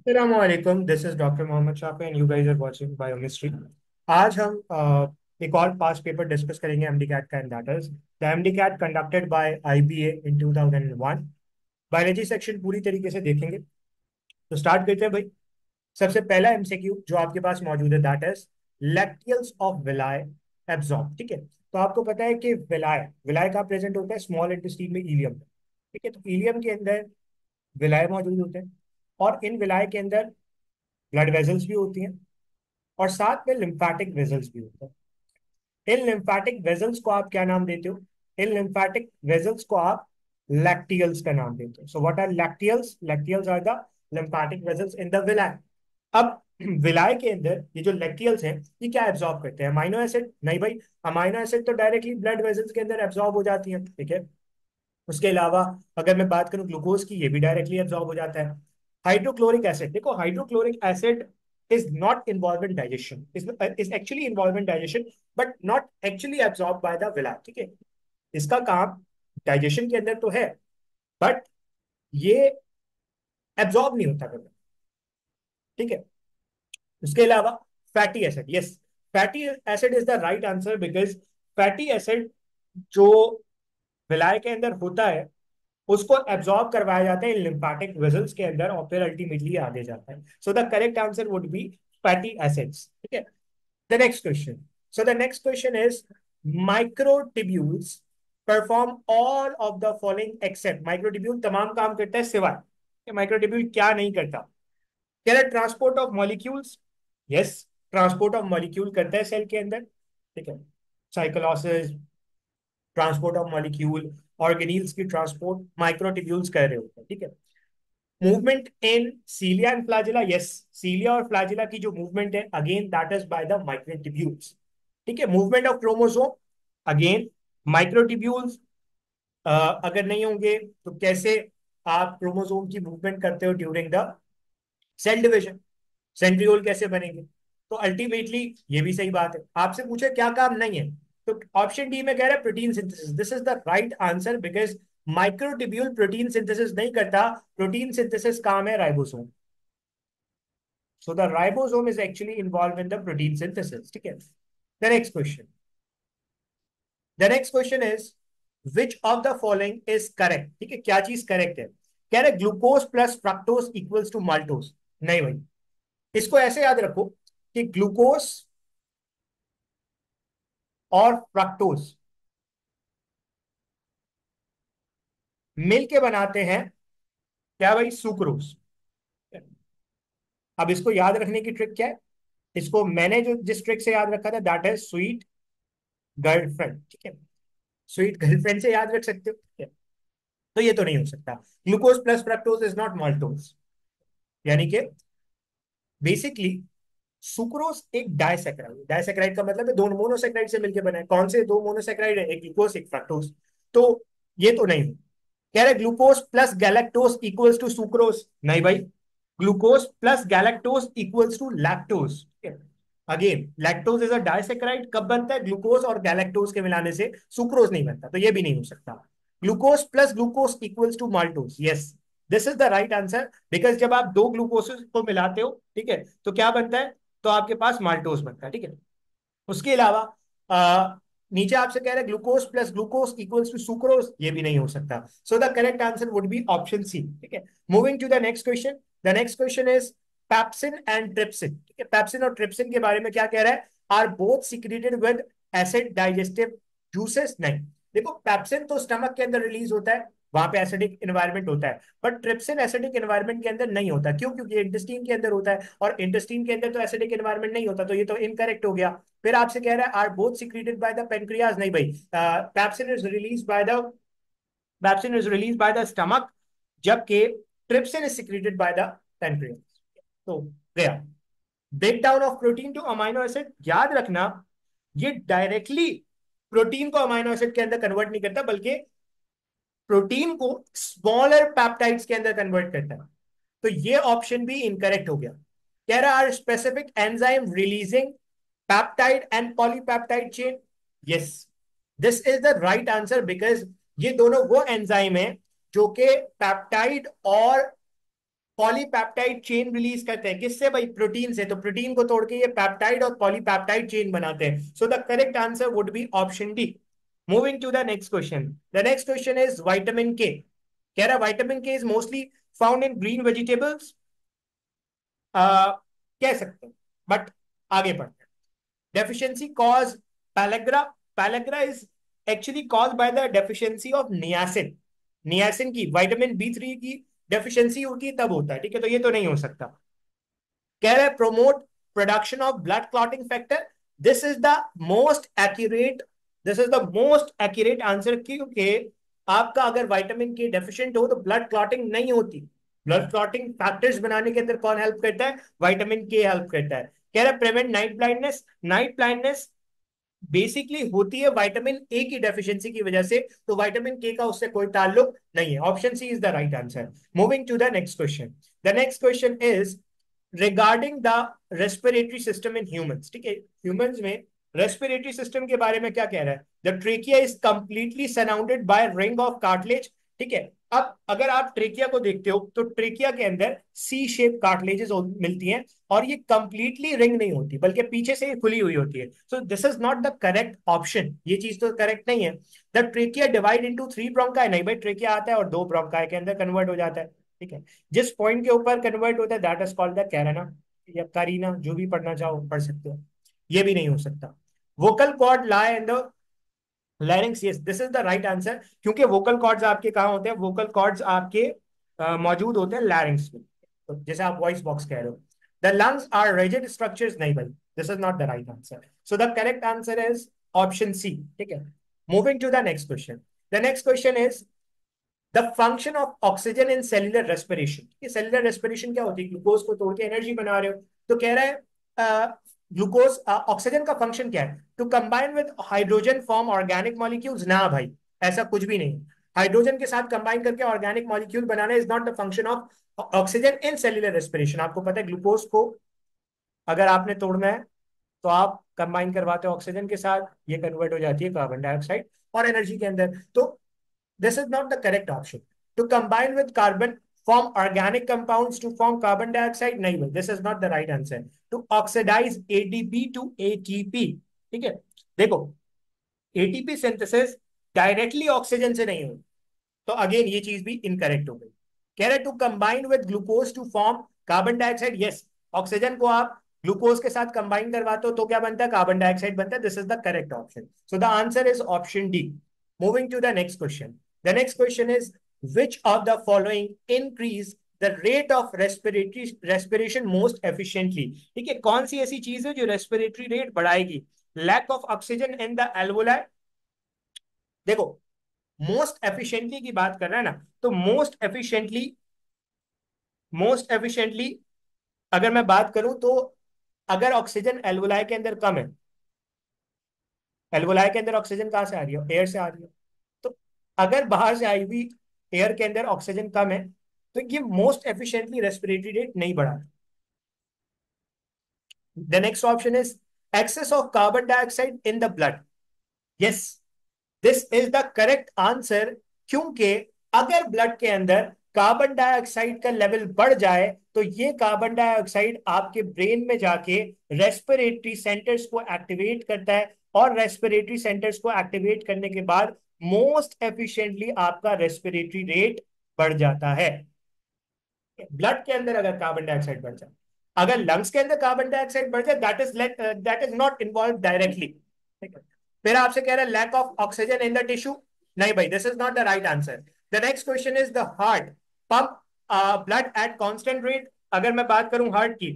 Assalamualaikum, this is Dr. Mohammed Shafi and you guys are watching Biochemistry। आज हम एक और पास्ट पेपर डिस्कस करेंगे एमडी कैट का, and that is the MD CAT conducted by IBA in 2001। Biology section पूरी तरीके से देखेंगे, तो स्टार्ट करते हैं भाई। सबसे पहला एमसीक्यू जो आपके पास मौजूद है that is lacteals of विलाय absorb. ठीक है, तो आपको पता है कि विलाय विलाय का प्रेजेंट होता है स्मॉल इंटेस्टाइन में, इलियम। ठीक है, तो इलियम के अंदर विलाय मौजूद होते हैं, और इन विलाय के अंदर ब्लड वेजल्स भी होती हैं, और साथ में लिम्फेटिक वेजल्स भी होते हैं। इन लिम्फेटिक वेजल्स को आप क्या नाम देते हो? इन लिम्फेटिक वेजल्स को आप लैक्टियल्स का नाम देते हो। So what are lacteals? Lacteals are the lymphatic vessels in the villi. अब विलाय के अंदर ये जो लैक्टियल्स हैं, ये क्या एब्जॉर्ब करते हैं? Amino acid? नहीं भाई, अमाइनो एसिड तो डायरेक्टली ब्लड वेजल्स के अंदर एब्जॉर्ब हो जाती है। ठीक है, उसके अलावा अगर मैं बात करूं ग्लूकोज की, ये भी डायरेक्टली एब्जॉर्ब हो जाता है। हाइड्रोक्लोरिक एसिड, देखो hydrochloric acid is not involved in digestion, is actually involved in digestion but not actually absorbed by the villi। ठीक है, इसका काम डाइजेशन के अंदर तो है, बट ये एब्जॉर्ब नहीं होता कभी। ठीक है, उसके अलावा fatty acid, yes, fatty acid is the right answer, because fatty acid जो विलाय के अंदर होता है उसको एब्जॉर्ब करवाया जाता है इन लिम्फेटिक वेसल्स के अंदर, और फिर अल्टीमेटली आगे जाता है। So the correct answer would B fatty acids. ठीक है, the next question. So the next question is microtubules perform all of the following accept. Microtubule तमाम काम करता है सिवाय माइक्रोट्यूब्यूल क्या नहीं करता? कह रहा transport of molecules, yes, transport of molecule करता है सेल के अंदर। ठीक है, cyclosis, transport of molecule, organelles की ट्रांसपोर्ट माइक्रोट्यूब्यूल्स कर रहे होते हैं। ठीक है, movement in cilia and flagella, yes, cilia और फ्लैजिला की जो मूवमेंट है again that is by the microtubules. ठीक है, movement of chromosome again microtubules. अगर नहीं होंगे तो कैसे आप क्रोमोसोम की मूवमेंट करते हो during the cell division? Centriole कैसे बनेंगे? तो अल्टीमेटली ये भी सही बात है। आपसे पूछे क्या काम नहीं है, तो ऑप्शन डी में कह रहा है protein synthesis. This is the right answer, because microtubule protein synthesis नहीं करता। प्रोटीन सिंथेसिस काम है ribosome. So the ribosome is actually involve in the protein synthesis. ठीक है, the next question. The next question is which of the following is correct? ठीक है, क्या चीज करेक्ट है? कह रहे glucose plus fructose equals to maltose. नहीं भाई, इसको ऐसे याद रखो कि ग्लूकोज और फ्रक्टोज मिल के बनाते हैं क्या भाई? सुक्रोज। अब इसको याद रखने की ट्रिक क्या है? इसको मैंने जो जिस ट्रिक से याद रखा था दैट है स्वीट गर्लफ्रेंड। ठीक है, स्वीट गर्लफ्रेंड से याद रख सकते हो। ठीक है, तो ये तो नहीं हो सकता। Glucose plus fructose is not maltose, यानी कि बेसिकली सुक्रोज एक डाइसैकेराइड। डाइसैकेराइड का मतलब है दो मोनोसेक्राइड से मिलकर बना है। कौन से दो मोनोसेक्राइड है? एक ग्लूकोज एक फ्रक्टोज। तो ये तो नहीं है। कह रहे glucose plus galactose equals to sucrose. नहीं भाई, glucose plus galactose equals to lactose. Again lactose is a disaccharide, कब बनता है? ग्लूकोज और गैलेक्टोज के मिलाने से। सुक्रोज नहीं बनता, तो ये भी नहीं हो सकता। Glucose plus glucose equals to maltose, yes, this is the right answer, because जब आप दो ग्लूकोज को मिलाते हो, ठीक है, तो क्या बनता है? तो आपके पास माल्टोज बनता है। ठीक है, उसके अलावा नीचे आपसे कह रहे हैं glucose plus glucose equals to sucrose, ये भी नहीं हो सकता। So the correct answer would be option C. ठीक है, moving to the next question. The next question is pepsin and trypsin. ठीक है, पैप्सिन और ट्रिप्सिन के बारे में क्या कह रहा है? Are both secreted with acid digestive juices. नहीं, देखो पैप्सिन तो स्टमक के अंदर रिलीज होता है, वहां पे एसिडिक एनवायरमेंट होता है, बट ट्रिप्सिन एसिडिक एनवायरमेंट के अंदर नहीं होता। क्यों? क्योंकि इंटेस्टीन के अंदर होता है, और इंटेस्टीन के अंदर तो एसिडिक एनवायरमेंट नहीं होता, तो ये तो इनकरेक्ट हो गया। फिर आपसे कह रहा है are both secreted by the pancreas. नहीं भाई, pepsin is release by the pepsin is release by the stomach, जबकि trypsin is secreted by the pancreas. तो गया। Break down of protein to amino acid, याद रखना ये डायरेक्टली प्रोटीन को amino acid के अंदर कन्वर्ट नहीं करता, बल्कि प्रोटीन को स्मॉलर पेप्टाइड्स के अंदर कन्वर्ट करता है। तो ये ऑप्शन भी इनकरेक्ट हो गया। कह रहा are specific enzyme releasing peptide and polypeptide chain, yes, this is the right answer, because ये दोनों वो एंजाइम है जो कि पेप्टाइड और पॉलीपेप्टाइड चेन रिलीज करते हैं, किससे भाई? प्रोटीन से। तो प्रोटीन को तोड़ के ये पेप्टाइड और पॉलीपेप्टाइड चेन बनाते हैं। So the correct answer would be option D. Moving to the next question. The next question is vitamin K. कह रहा है vitamin K is mostly found in green vegetables. कह सकते हैं, बट आगे बढ़ते हैं। Deficiency cause pellagra. Pellagra is actually cause by the deficiency of niacin. Niacin की, विटामिन B3 की डेफिशिएंसी होती है तब होता है, ठीक है, तो ये तो नहीं हो सकता। कह रहा है promote production of blood clotting factor. This is the most accurate, this is the most accurate answer, क्योंकि आपका अगर विटामिन के डेफिशिएंट हो तो ब्लड क्लॉटिंग नहीं होती। ब्लड क्लॉटिंग फैक्टर्स बनाने के अंदर कौन हेल्प करता है? विटामिन के हेल्प करता है। कह रहा है prevent night blindness. Night blindness basically होती है विटामिन ए की डेफिशिएंसी की वजह से, तो विटामिन के का उससे कोई ताल्लुक नहीं है। Option C is the right answer. Moving to the next question. The next question is regarding the respiratory system in humans. ठीक है, ह्यूमंस में रेस्पिरेटरी सिस्टम के बारे में क्या कह रहा है? The trachea is completely surrounded by ring of cartilage. ठीक है, अब अगर आप ट्रेकिया को देखते हो तो ट्रेकिया के अंदर सी शेप कार्टिलेजेस मिलती हैं, और ये कंप्लीटली रिंग नहीं होती बल्कि पीछे से खुली हुई होती है। So this is not the correct option, ये चीज तो करेक्ट नहीं है। The trachea divide into 3 bronchi. नहीं भाई, ट्रेकिया आता है और 2 ब्रोंकाई के अंदर कन्वर्ट हो जाता है। ठीक है, जिस पॉइंट के ऊपर कन्वर्ट होता है that is called the Garena या कारीना, जो भी पढ़ना चाहो पढ़ सकते हो। ये भी नहीं हो सकता। Vocal cord lie in the larynx. Yes, this is the right answer, क्योंकि वोकल कॉर्ड्स आपके कहाँ होते हैं? वोकल कॉर्ड्स आपके मौजूद होते हैं लैरिंक्स में, तो जैसे आप वॉइस बॉक्स कह रहे हो। The lungs are rigid structures. नहीं भाई, this is not the right answer. So the correct answer is option C. ठीक है, moving to the next question. The next question is the function of oxygen in cellular respiration. ये cellular respiration क्या होती है? Glucose को तोड़ के energy बना रहे हो, तो कह रहा है ग्लूकोज ऑक्सीजन का फंक्शन क्या है? To combine with hydrogen form organic molecules. ना भाई, ऐसा कुछ भी नहीं। हाइड्रोजन के साथ कंबाइन करके organic molecule banana is not the function of oxygen in cellular respiration. आपको पता है ग्लूकोज को अगर आपने तोड़ना है तो आप कंबाइन करवाते हो ऑक्सीजन के साथ, ये कन्वर्ट हो जाती है कार्बन डाइऑक्साइड और एनर्जी के अंदर। तो this is not the correct option. To combine with carbon, form organic compounds to form carbon dioxide. नहीं भाई, this is not the right answer. To oxidize ADP to ATP. ठीक है, देखो ATP synthesis directly oxygen से नहीं होती, तो again ये चीज भी इनकरेक्ट हो गई। कह रहे to combine with glucose to form carbon dioxide. Yes, oxygen को आप ग्लूकोज के साथ कंबाइन करवाते हो तो क्या बनता है? कार्बन डाइऑक्साइड बनता है। This is the correct option. So the answer is option D. Moving to the next question. The next question is which of the following increase the rate of respiration most efficiently. ठीक है, कौन सी ऐसी चीज है जो respiratory rate बढ़ाएगी? Lack of oxygen in the alveoli. देखो, मोस्ट एफिशिएंटली की बात कर रहा है ना, तो मोस्ट एफिशिएंटली अगर मैं बात करूं तो अगर ऑक्सीजन एल्वोलाई के अंदर कम है, एल्वोलाई के अंदर ऑक्सीजन कहां से आ रही है? एयर से आ रही है। तो अगर बाहर से आई हुई एयर के अंदर ऑक्सीजन कम है तो ये मोस्ट एफिशिएंटली रेस्पिरेटरी रेट नहीं बढ़ा। The next option is excess of carbon dioxide in the blood. Yes, this is the correct answer, क्योंकि अगर ब्लड के अंदर कार्बन डाइऑक्साइड का लेवल बढ़ जाए तो ये कार्बन डाइऑक्साइड आपके ब्रेन में जाके रेस्पिरेटरी सेंटर्स को एक्टिवेट करता है, और रेस्पिरेटरी सेंटर्स को एक्टिवेट करने के बाद मोस्ट एफिशिएंटली आपका रेस्पिरेटरी रेट बढ़ जाता है। ब्लड के अंदर अगर कार्बन डाइऑक्साइड बढ़ जाए, अगर लंग्स के अंदर कार्बन डाइऑक्साइड बढ़ जाए, that is not involve directly. ठीक है, फिर आपसे कह रहा है lack of oxygen in the tissue. नहीं भाई, this is not the right answer. The next question is the heart pump blood at constant rate. अगर मैं बात करूं हार्ट की,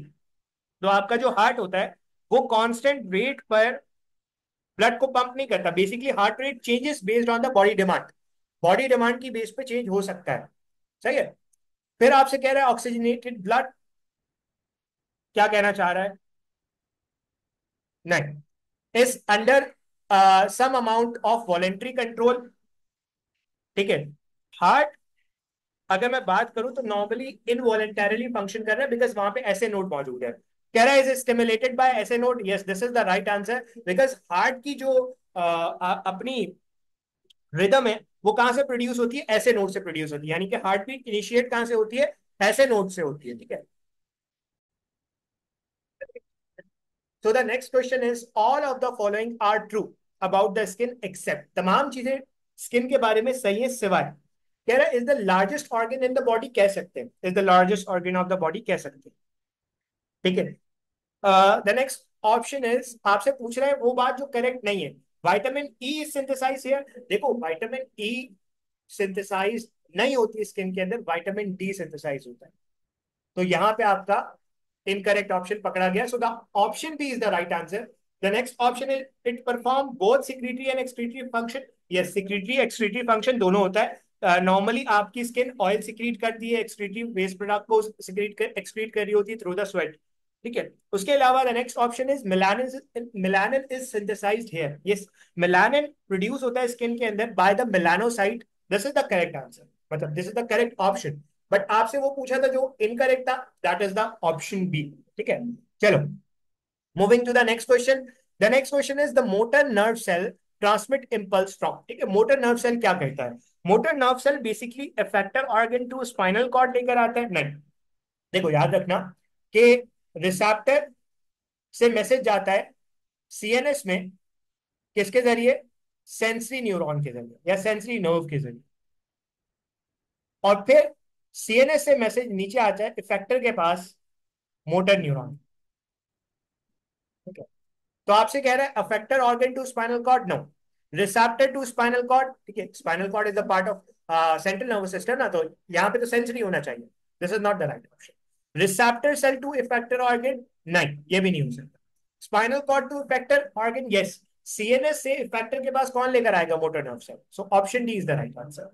तो आपका जो हार्ट होता है वो कांस्टेंट रेट पर ब्लड को पंप नहीं करता। Basically heart rate changes based on the body demand, body demand की बेस पे चेंज हो सकता है। सही है, फिर आपसे कह रहा है ऑक्सीजनेटेड ब्लड, क्या कहना चाह रहा है? नहीं, is under some amount of voluntary control. ठीक है, हार्ट अगर मैं बात करूं तो नॉर्मली इनवॉलेंटरली फंक्शन कर रहा है, बिकॉज वहां पे ऐसे नोड मौजूद है। कह रहा है इज स्टिमुलेटेड बाय ऐसे node. Yes, this is the right answer, because heart की जो अपनी रिदम है वो कहां से प्रोड्यूस होती है? ऐसे नोड से प्रोड्यूस होती है। यानी कि हार्ट बीट इनिशिएट कहां से होती है? ऐसे नोट से होती है, ठीक है। So the next question is all of the following are true about the skin except, तमाम चीजें स्किन के बारे में सही है सिवाय, कह रहा है is the largest organ in the body, कह सकते हैं is the largest organ of the body, कह सकते हैं, ठीक है। द नेक्स्ट ऑप्शन इज, आपसे पूछ रहे हैं वो बात जो करेक्ट नहीं है, विटामिन ई सिंथेसाइज हियर। देखो विटामिन ई सिंथेसाइज नहीं होती स्किन के अंदर, विटामिन डी सिंथेसाइज होता है। तो यहां पे आपका इनकरेक्ट ऑप्शन पकड़ा गया, so the option B is the right answer. The next option is it perform both secretory and excretory function. Yes, secretory excretory function दोनों होता है। नॉर्मली आपकी स्किन ऑयल सिक्रीट करती है, एक्सक्रीटरी वेस्ट प्रोडक्ट को excrete कर रही होती है थ्रू द स्वेट, ठीक है। उसके अलावा the next option is melanin is synthesized here. Yes, melanin produce होता है स्किन के अंदर by the melanocyte. This is the correct answer, मतलब this is the correct option. But आपसे वो पूछा था जो इनकरेक्ट था, that is the option B, ठीक है। चलो, moving to the next question. The next question is the motor nerve cell transmit impulse from, ठीक है। मोटर नर्व सेल क्या करता है? Motor nerve cell basically effector organ to spinal cord लेकर आता है? नहीं, देखो याद रखना कि रिसेप्टर से मैसेज जाता है सीएनएस में, किसके जरिए? सेंसरी न्यूरॉन के जरिए या सेंसरी नर्व के जरिए, और फिर सीएनएस से मैसेज नीचे आता है इफेक्टर के पास, मोटर न्यूरॉन, ठीक है। तो आपसे कह रहा है effector organ to spinal cord, no. Receptor to spinal cord, ठीक है, spinal cord is the part of central nervous system ना, तो यहाँ पे तो सेंसरी होना चाहिए। This is not the right option. Receptor cell to effector organ, नहीं, ये भी नहीं हो सकता। Spinal cord to effector organ, yes, CNS से इफेक्टर के पास कौन लेकर आएगा? Motor nerve cell. So option D is the right answer.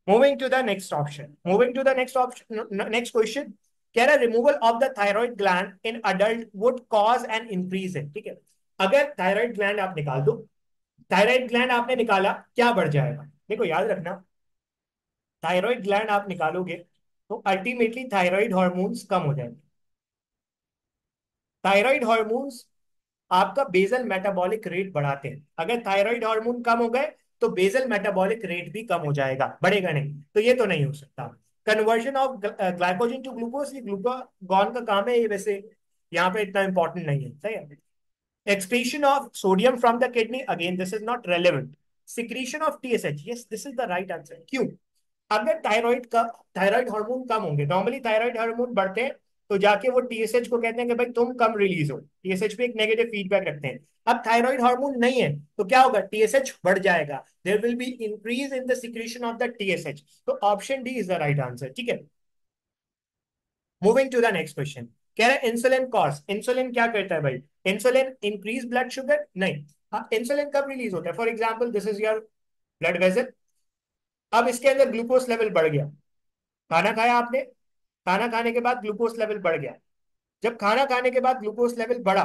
Moving to the next option, moving to the next option, next question. कह रहा है removal of the thyroid gland in adult would cause an increase है, ठीक है। अगर thyroid gland आप निकाल दो, थायराइड ग्लैंड आपने निकाला, क्या बढ़ जाएगा? देखो याद रखना, थायराइड ग्लैंड आप निकालोगे तो अल्टीमेटली थायराइड हार्मोन्स कम हो जाएंगे। थायराइड हार्मोन्स आपका बेसल मेटाबॉलिक रेट बढ़ाते हैं। अगर थायराइड हार्मोन कम हो गए तो बेसल मेटाबॉलिक रेट भी कम हो जाएगा, बढ़ेगा नहीं, तो ये तो नहीं हो सकता। Conversion of glycogen to glucose, ये ग्लूकागॉन का काम है, ये वैसे यहाँ पे इतना इंपॉर्टेंट नहीं है, सही है। Excretion of sodium from the kidney, again this is not relevant. Secretion of TSH, yes, this is the right answer. क्यों? अगर थायराइड हार्मोन कम होंगे, नॉर्मली थायराइड हार्मोन बढ़ते हैं तो जाके वो टीएसएच को कहते हैं कि भाई तुम कम रिलीज हो, टीएसएच पे एक नेगेटिव फीडबैक रखते हैं। अब थायराइड हार्मोन नहीं है तो क्या होगा? टीएसएच बढ़ जाएगा, there will be increase in the secretion of the TSH. तो option D is the right answer, ठीक है। Moving to the next question. कह रहा है इंसुलिन कॉज, इंसुलिन क्या करता है भाई? इंसुलिन इंक्रीज ब्लड शुगर, नहीं। हाँ, इंसुलिन कब रिलीज होता है? For example this is your blood vessel, अब इसके अंदर ग्लूकोज लेवल बढ़ गया, खाना खाया आपने, खाना खाने के बाद ग्लूकोज लेवल बढ़ गया। जब खाना खाने के बाद ग्लूकोज लेवल बढ़ा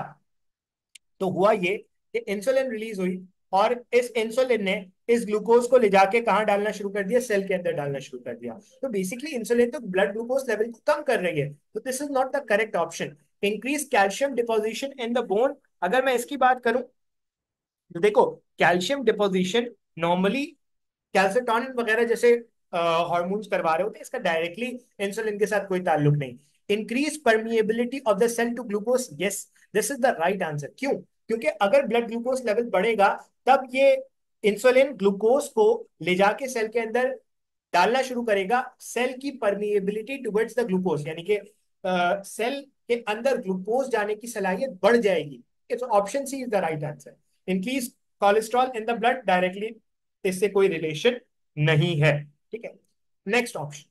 तो हुआ ये कि इंसुलिन रिलीज हुई, और इस इंसुलिन ने इस ग्लूकोज को ले जाके कहाँ डालना शुरू कर दिया? सेल के अंदर डालना शुरू कर दिया। तो बेसिकली इंसुलिन तो ब्लड ग्लूकोज लेवल को कम कर रही है, तो this is not the correct option. Increase calcium deposition in the bone, अगर मैं इसकी बात करूं तो देखो कैल्शियम डिपोजिशन नॉर्मली कैल्सिटोनिन वगैरह जैसे हार्मोन्स करवा रहे होते हैं, इसका डायरेक्टली इंसुलिन के साथ कोई ताल्लुक नहीं। Increase permeability of the cell to glucose, yes, this is the right answer. क्यों? क्योंकि अगर ब्लड ग्लूकोज लेवल बढ़ेगा तब ये इंसुलिन ग्लूकोज को ले जाके सेल के अंदर डालना शुरू करेगा, सेल की परमिएबिलिटी टुवर्ड्स द ग्लूकोज, यानी कि सेल के अंदर ग्लूकोज जाने की सलाहियत बढ़ जाएगी। Option C is the right answer. Increase cholesterol in the blood, directly इससे कोई रिलेशन नहीं है, ठीक है। Next option,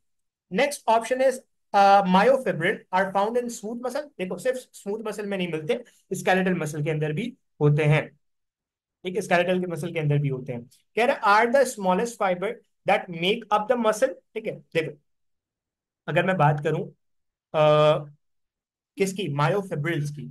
next option is myofibril are found in smooth muscle. देखो सिर्फ स्मूथ मसल में नहीं मिलते, स्केलेटल मसल के अंदर भी होते हैं, ठीक है, स्केलेटल के मसल के अंदर भी होते हैं। कह रहे are the smallest fiber that make up the muscle, ठीक है। देखो अगर मैं बात करूं किसकी? मायोफिब्रिल्स की।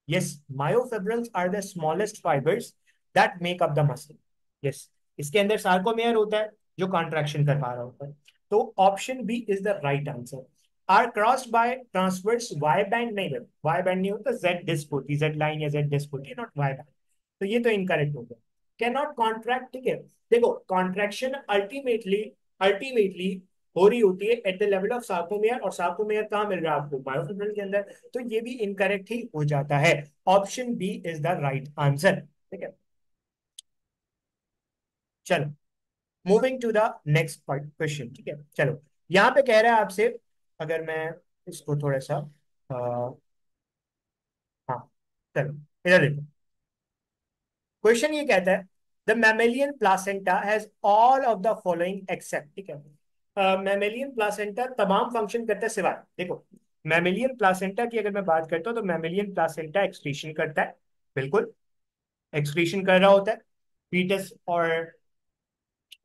Yes, myofibrils are the smallest fibers that make up the muscle. Yes, इसके अंदर सार्कोमेयर होता है जो कॉन्ट्रैक्शन कर पा रहा होता है। तो option B is the right answer. Are crossed by transverse Y band, नहीं, वाई बैंड नहीं होता, जेड डिस्क होती, जेड लाइन या जेड डिस्क होती है, नॉट वाई बैंड। तो ये तो इनकरेक्ट हो गया। कैन नॉट कॉन्ट्रैक्ट, ठीक है। देखो कॉन्ट्रैक्शन अल्टीमेटली अल्टीमेटली हो रही होती है at the level of sarcomere, और सार्कोमेयर कहाँ मिल रहा है आपको? मायोफिब्रिल के अंदर। तो ये भी इनकरेक्ट ही हो जाता है। Option B is the right answer. ठीक है, चलो moving to the next question. ठीक है, चलो यहाँ पे कह रहा है आपसे, अगर मैं इसको थोड़ा सा हाँ, चलो इधर देखो। क्वेश्चन ये कहता है the mammalian placenta has all of the following except. ठीक है, मैमेलियन प्लासेंटा तमाम फंक्शन करता है सिवाय, देखो मैमेलियन प्लासेंटा की अगर मैं बात करता हूँ तो मैमेलियन प्लासेंटा एक्सक्रीशन करता है, बिल्कुल एक्सक्रीशन कर रहा होता है। फीटस और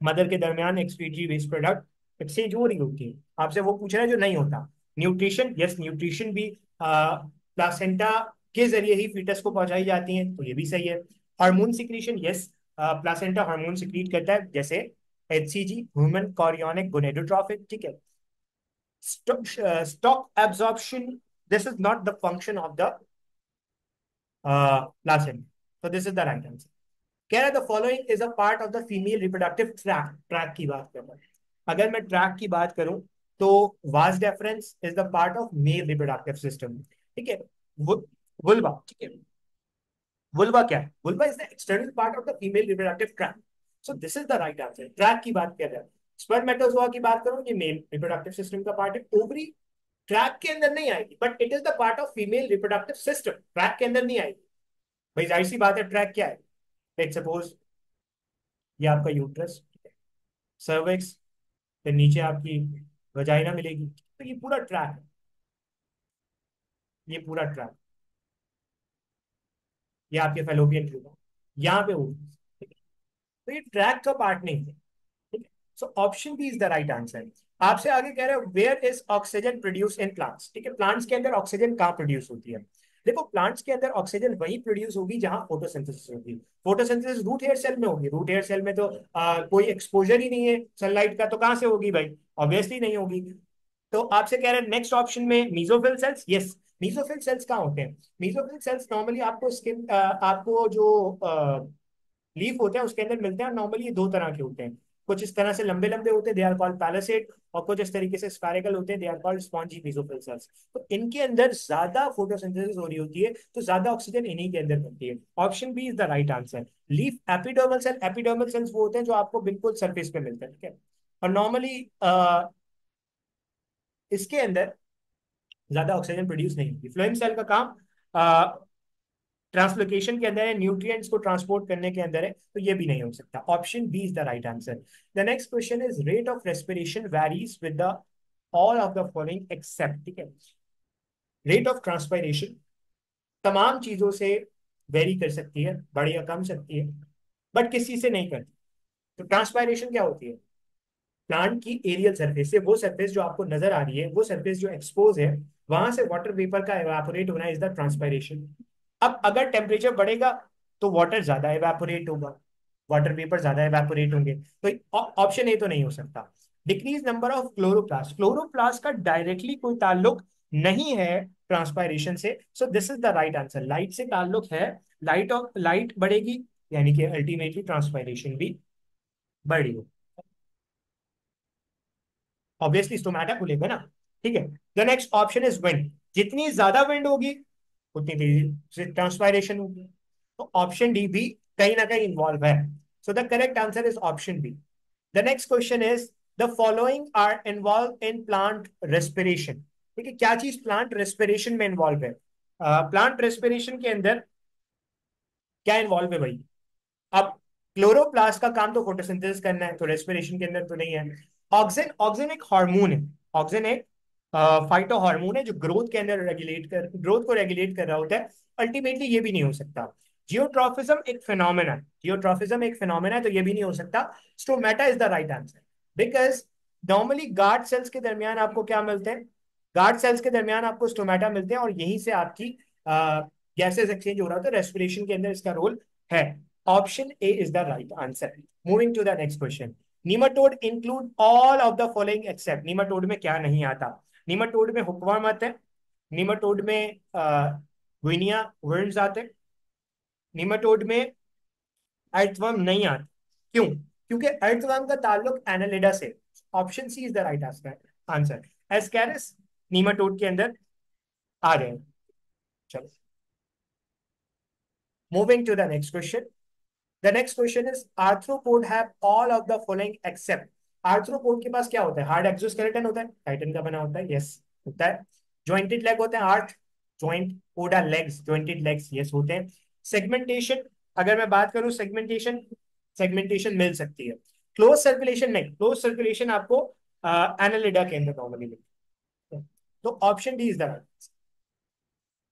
मदर के दरमियान एक्सक्रीटरी वेस्ट प्रोडक्ट एक्सचेंज हो रही होती है। आपसे वो पूछ रहा है जो नहीं होता। न्यूट्रिशन, यस न्यूट्रिशन भी प्लासेंटा के जरिए ही फीटस को पहुंचाई जाती है, तो ये भी सही है। Hormone secretion, yes placenta hormone secrete करता है, जैसे एचसीजी ह्यूमन कॉरियोनिक गोनेडोट्रॉफिक। ठीक है, stock absorption, this is not the function of the placenta, so this is the right answer. कह रहा है the following is a part of the female reproductive tract. Track की बात कर रहा है, अगर मैं ट्रैक की बात करूं तो vas deferens is the part of male reproductive system. ठीक है, वुल्वा, ठीक है, वुल्वा क्या है? Vulva is the external part of the female reproductive tract. So this is the right answer. Track की बात कर रहा है। स्पर्मेटोजोआ की बात करूं, ये मेल रिप्रोडक्टिव सिस्टम का पार्ट है। ओवरी ट्रैक के अंदर नहीं आएगी, but it is the part of female reproductive system, track के अंदर नहीं आएगी। भाई जाहिर सी बात है, ट्रैक क्या है? लेट्स सपोज ये आपका यूट्रस, सर्विक्स, फिर नीचे आपकी वजाइना मिलेगी, तो ये पूरा ट्रैक है, ये पूरा ट्रैक, ये आपके फेलोपियन ट्यूब है, यहाँ पे होगी। ठीक है, तो ये ट्रैक का पार्ट नहीं है। ठीक है, so option B is the right answer. आपसे आगे कह रहे हैं where is oxygen produce in plants. ठीक है, प्लांट्स के अंदर ऑक्सीजन कहाँ प्रोड्यूस होती है? देखो प्लांट्स के अंदर ऑक्सीजन वहीं प्रोड्यूस होगी जहां फोटोसिंथेसिस होगी। फोटोसिंथेसिस रूट हेयर सेल में होगी। रूट हेयर सेल में तो कोई एक्सपोजर ही नहीं है सनलाइट का, तो कहां से होगी भाई? ऑब्वियसली नहीं होगी। तो आपसे कह रहे हैं नेक्स्ट ऑप्शन में mesophyll cells, yes. Mesophyll cells कहाँ होते हैं? मीजोफिल सेल्स नॉर्मली आपको स्किन, आपको जो लीफ होते हैं उसके अंदर मिलते हैं। नॉर्मली ये दो तरह के होते हैं, कुछ इस तरह से लंबे लंबे होते हैं, दे आर कॉल्ड पैलासेड, और कुछ इस तरीके से स्फेरिकल होते हैं, they are called spongy mesophyll cells. तो इनके अंदर ज्यादा फोटोसिंथेसिस हो रही होती है, तो ज्यादा ऑक्सीजन इन्हीं के अंदर बनती है। Option B is the right answer. Leaf epidermal cell, epidermal cells वो होते हैं जो आपको बिल्कुल सरफेस पे मिलते हैं। ठीक है, और नॉर्मली इसके अंदर ज्यादा ऑक्सीजन प्रोड्यूस नहीं होती। फ्लोएम सेल का काम ट्रांसलोकेशन के अंदर है, न्यूट्रिएंट्स को ट्रांसपोर्ट करने के अंदर है, तो ये भी नहीं हो सकता। Option B is the right answer. The next question is rate of respiration varies with the all of the following except. ठीक है, रेट ऑफ ट्रांसपायरेशन तमाम चीजों से वेरी कर सकती है, बढ़ या कम सकती है, बट किसी से नहीं करती। तो ट्रांसपायरेशन क्या होती है? प्लांट की एरियल सरफेस से, वो सरफेस जो आपको नजर आ रही है, वो सरफेस जो एक्सपोज है, वहां से वाटर वेपर का एवापोरेट होना इज द ट्रांसपायरेशन। अब अगर टेम्परेचर बढ़ेगा तो वाटर ज्यादा एवापोरेट होगा, वाटर वेपर ज्यादा एवापोरेट होंगे, तो ऑप्शन ए तो नहीं हो सकता। Decrease number of chloroplast, chloroplast का डायरेक्टली कोई ताल्लुक नहीं है ट्रांसपायरेशन से, so this is the right answer. Light से ताल्लुक है, लाइट बढ़ेगी यानी कि अल्टीमेटली ट्रांसपायरेशन भी बढ़ेगी। ऑब्वियसली स्टोमेटा खुलेगा ना। ठीक है, the next option is wind. जितनी ज्यादा विंड होगी उतनी तेजी से ट्रांसपायरेशन होगी, तो ऑप्शन डी भी कहीं ना कहीं इन्वॉल्व है। So the correct answer is option B. The next question is the following are involve in plant respiration. ठीक है, क्या चीज प्लांट रेस्पिरेशन में इन्वॉल्व है? प्लांट रेस्पिरेशन के अंदर क्या इन्वॉल्व है भाई? अब क्लोरोप्लास्ट का काम तो फोटोसिंथेसिस करना है, तो रेस्पिरेशन के अंदर तो नहीं है। ऑक्सीजन, ऑक्सीजन एक हार्मोन है, ऑक्सीजन एक फाइटो हार्मोन है जो ग्रोथ को रेगुलेट कर रहा होता है। अल्टीमेटली ये भी नहीं हो सकता। जियोट्रॉफिज्म एक फिनोमेना है, जियोट्रॉफिज्म एक फिनोमेना है, तो ये भी नहीं हो सकता। Stomata is the right answer, because normally guard cells के दरमियान आपको क्या मिलते हैं? गार्ड सेल्स के दरमियान आपको स्टोमेटा मिलते हैं, और यहीं से आपकी गैसेस एक्सचेंज हो रहा होता है, रेस्पिरेशन के अंदर इसका रोल है। Option A is the right answer. Moving to the next question. Nematode include all of the following except. Nematode में क्या नहीं आता? निमाटोड में हुक्वा मत है, निमाटोड में गुइनिया वर्म्स आते हैं, निमाटोड में अर्थवर्म नहीं आते। क्यों? क्योंकि अर्थवर्म का ताल्लुक एनालिडा से, option C is the right answer. Ascaris nematode के अंदर आ जाएंगे। चलो, moving to the next question. The next question is arthropod have all of the following except. Arthropod के पास क्या होता है? हार्ड एक्सोस्केलेटन होता है, टाइटन का बना होता है, यस होता है। जॉइंटेड लेग होते हैं, आर्थ जॉइंट, पोडा लेग्स, जॉइंटेड लेग्स, यस होते हैं। सेगमेंटेशन, अगर मैं बात करूं सेगमेंटेशन, सेगमेंटेशन मिल सकती है। क्लोज सर्कुलेशन नहीं, क्लोज सर्कुलेशन आपको एनालिडा के अंदर नॉर्मली मिलती है। तो option D is the right.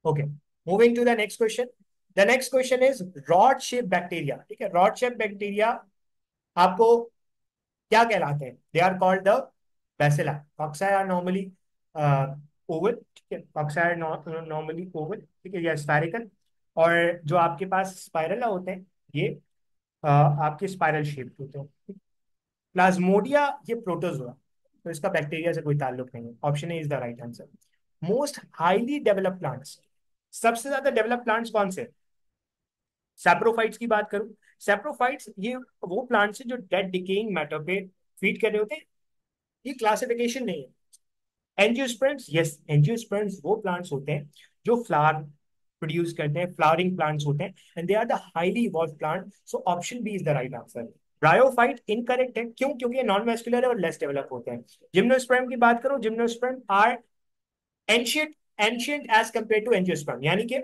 Okay, moving to the next question. The next question is rod shape bacteria. ठीक है, रॉड शेप बैक्टीरिया आपको क्या कहलाते हैं? They are called the bacilli. Cocci are normally oval, ठीक है, कॉक्साई आर नॉर्मली ओवल, ठीक है, या स्फेरिकल। और जो आपके पास स्पाइरला होते हैं, ये आपके स्पाइरल शेप होते हैं। प्लाज्मोडिया ये प्रोटोजोआ, तो इसका बैक्टीरिया से कोई ताल्लुक नहीं है। Option A is the right answer. Most highly developed plants, सबसे ज्यादा डेवलप प्लांट्स कौन से? सैप्रोफाइट्स की बात करूं, सैप्रोफाइट्स ये वो प्लांट्स हैं जो डेड डिकेइंग मैटर पे फीड कर रहे होते हैं। ये क्लासिफिकेशन नहीं है। एंजियोस्पर्म्स, यस, एंजियोस्पर्म्स वो प्लांट्स होते हैं जो फ्लावर प्रोड्यूस करते हैं, फ्लावरिंग प्लांट्स होते हैं, and they are the highly evolve plant. So option B is the right answer. Bryophyte incorrect है, क्यों? क्योंकि ये नॉन वेस्कुलर है और लेस डेवलप होते हैं। जिम्नोस्पर्म की बात करूं, gymnosperm are ancient, ancient as compare to angiosperm, यानी कि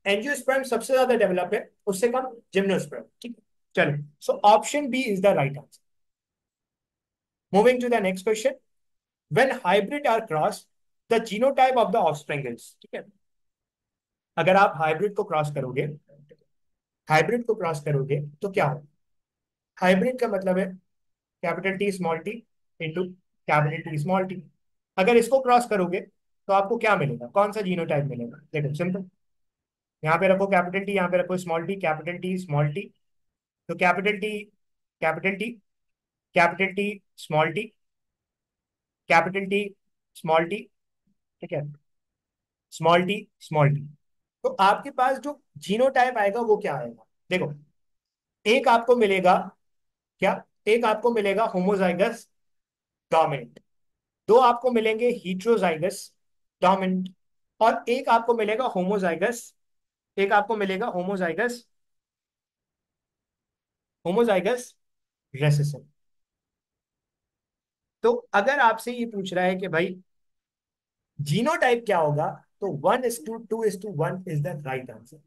एंजियोस्पर्म सबसे ज्यादा डेवलप है, उससे कम जिम्नोस्पर्म। ठीक है, चलो, so option B is the right answer. Moving to the next question. When hybrid are cross, the genotype of the offspring is, ठीक है, अगर आप हाइब्रिड को क्रॉस करोगे, हाइब्रिड को क्रॉस करोगे तो क्या हो? हाइब्रिड का मतलब है capital T small T into capital T small T. अगर इसको क्रॉस करोगे तो आपको क्या मिलेगा? कौन सा जीनोटाइप मिलेगा? देखो सिंपल, यहाँ पे रखो कैपिटल टी, यहाँ पे रखो small T, capital T small T, तो capital T, capital T, capital T small T, capital T small T, ठीक है, स्मॉल टी स्मॉल टी। तो आपके पास जो जीनोटाइप आएगा वो क्या आएगा? देखो, एक आपको मिलेगा क्या? एक आपको मिलेगा होमोजाइगस डोमिनेंट, दो आपको मिलेंगे हीट्रोजाइगस डोमिनेंट, और एक आपको मिलेगा होमोजाइगस, एक आपको मिलेगा होमोजाइगस, होमोजाइगस रेसेसिव। तो अगर आपसे ये पूछ रहा है कि भाई जीनोटाइप क्या होगा, तो 1:2:1 इज द राइट आंसर।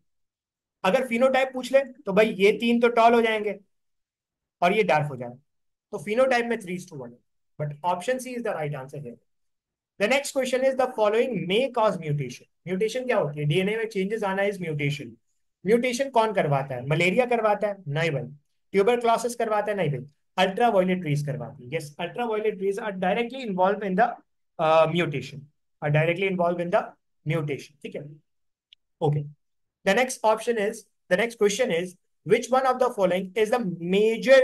अगर फिनोटाइप पूछ ले तो भाई ये तीन तो टॉल हो जाएंगे और ये डार्क हो जाएगा, तो फिनोटाइप में 3:1 है, but option C is the right answer है। The next question is the following may cause mutation. Mutation क्या होती है? डीएनए में चेंजेस आना इज म्यूटेशन। म्यूटेशन कौन करवाता है? मलेरिया करवाता है? नहीं भाई। ट्यूबरक्लोसिस करवाता है? नहीं भाई। अल्ट्रा वायलेट रेज करवाती है, yes, ultraviolet rays are directly involve in the mutation, are directly involve in the mutation, ठीक है, okay. The next option is, the next question is, which one of the following is the major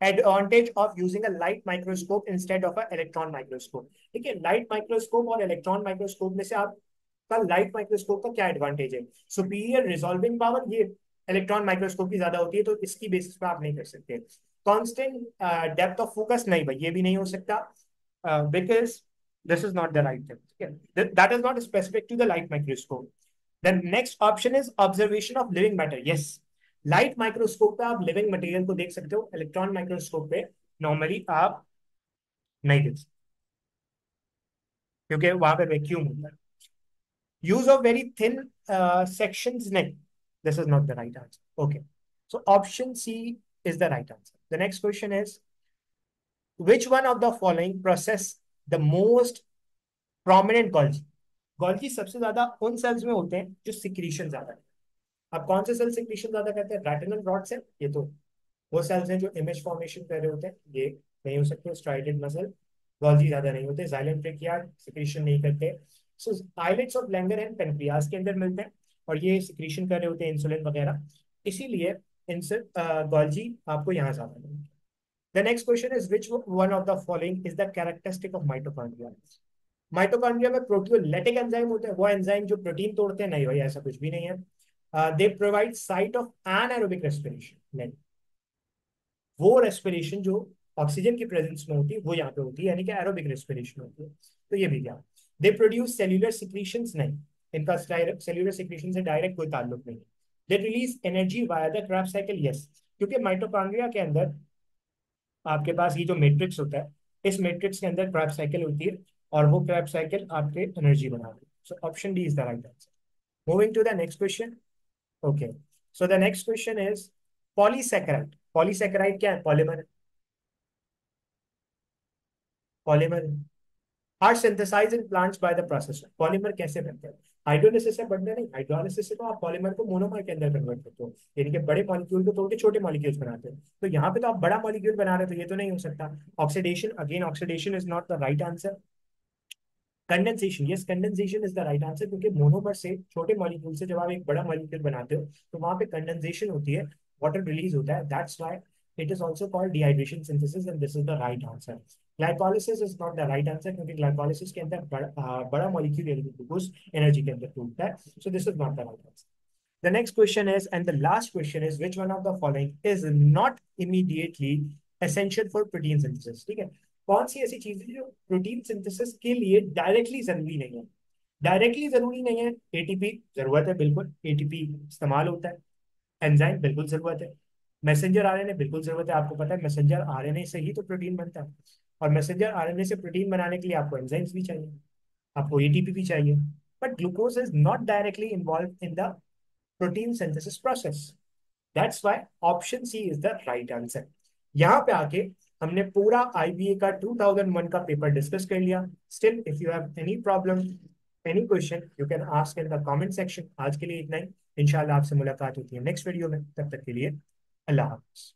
advantage of using a light microscope instead of an electron microscope? ठीक है, light microscope और electron microscope में से आपका light microscope का क्या advantage है? Superior resolving power, ये इलेक्ट्रॉन माइक्रोस्कोप की ज्यादा होती है, तो इसकी बेसिस पे आप नहीं कर सकते। कांस्टेंट डेप्थ ऑफ फोकस, नहीं भाई, ये भी नहीं हो सकता, because this is not the right thing, ठीक है, that is not specific to the light microscope. The next option is observation of living matter. Yes, light microscope पे आप लिविंग मटेरियल को देख सकते हो, इलेक्ट्रॉन माइक्रोस्कोप पे नॉर्मली आप नहीं देख सकते, क्योंकि वहां पे वैक्यूम होता है। Use of very thin sections, नहीं, this is not the right answer, okay. So option C is the right answer. The next question is which one of the following process the most prominent Golgi? Golgi सबसे ज्यादा उन sales में होते हैं जो secretion ज्यादा है। अब कौन से सेल सिक्रीशन ज्यादा करते हैं? रेटिनल रॉड सेल, ये तो वो सेल्स हैं जो इमेज फॉर्मेशन कर रहे होते हैं, ये नहीं हो सकते। स्ट्राइडेड मसल, गोल्जी ज्यादा नहीं होते। जाइलम ट्रेकियार्ड सिक्रीशन नहीं करते। So islets of Langerhans and pancreas के अंदर मिलते हैं और ये सिक्रीशन कर रहे होते हैं इंसुलिन वगैरह, इसीलिए इनसे गोल्जी आपको यहाँ ज्यादा मिलेंगे। The next question is which one of the following is the characteristic of mitochondria? Mitochondria में प्रोटियोलाइटिक एंजाइम होते हैं, वो एंजाइम जो प्रोटीन तोड़ते हैं? नहीं भाई, ऐसा कुछ भी नहीं है। They provide site of anaerobic respiration, नहीं, वो रेस्पिरेशन जो ऑक्सीजन की प्रेजेंस में होती है वो यहाँ पे होती है, यानी कि एरोबिक रेस्पिरेशन होती है। तो ये भी क्या, दे प्रोड्यूस सेल्यूलर सिक्रीशंस नहीं, इनका सेल्यूलर सिक्रीशन से डायरेक्ट कोई ताल्लुक नहीं। They release energy via the Krebs cycle, yes, क्योंकि माइटोकॉन्ड्रिया के अंदर आपके पास ये जो मैट्रिक्स होता है, इस मैट्रिक्स के अंदर क्रैब साइकिल होती है, और वो क्रैब साइकिल आपके एनर्जी बनाती है। So option D is the right answer. Moving to the next question. Okay, so the next question is polysaccharide. Polysaccharide क्या है? Polymer. Polymer are synthesize in plants by the process. Polymer कैसे बनते हैं? Hydrolysis से बनते नहीं, hydrolysis से तो आप पॉलीमर को मोनोमर के अंदर कन्वर्ट करते हो, यानी कि बड़े मॉलिक्यूल को तोड़ के छोटे मॉलिक्यूल्स बनाते हो। तो यहाँ पे तो आप बड़ा मॉलिक्यूल बना रहे हो, तो ये तो नहीं हो सकता। Oxidation, again oxidation is not the right answer. Condensation, yes, condensation is the right answer, क्योंकि मोनोमर से, छोटे मॉलिक्यूल से जब आप एक बड़ा मॉलिक्यूल बनाते हो तो वहां पे कंडेंसेशन होती है, वाटर रिलीज होता है, that's why it is also called dehydration synthesis, and this is the right answer. Glycolysis is not the right answer, क्योंकि ग्लाइकोलिसिस के अंदर बड़ा मॉलिक्यूल यानी ग्लूकोज एनर्जी के अंदर टूटता है, so this is not the right answer. The next question is, and the last question is, which one of the following is not immediately essential for protein synthesis? ठीक है, कौन सी ऐसी चीज है जो प्रोटीन सिंथेसिस के लिए डायरेक्टली जरूरी नहीं है? डायरेक्टली जरूरी नहीं है। एटीपी जरूरत है, बिल्कुल एटीपी इस्तेमाल होता है। एंजाइम बिल्कुल जरूरत है। मैसेंजर आरएनए बिल्कुल जरूरत है, आपको पता है मैसेंजर आरएनए से ही तो प्रोटीन बनता है, और मैसेंजर आरएनए से प्रोटीन बनाने के लिए आपको एंजाइम्स भी चाहिए, आपको एटीपी भी चाहिए। But glucose is not directly involve in the protein synthesis process. That's why option C is the right answer. यहाँ पे आके हमने पूरा आईबीए का 2001 का पेपर डिस्कस कर लिया। Still if you have any problem, any question, you can ask in the comment section. आज के लिए इतना ही, इंशाल्लाह आपसे मुलाकात होती है नेक्स्ट वीडियो में, तब तक के लिए अल्लाह हाफिज।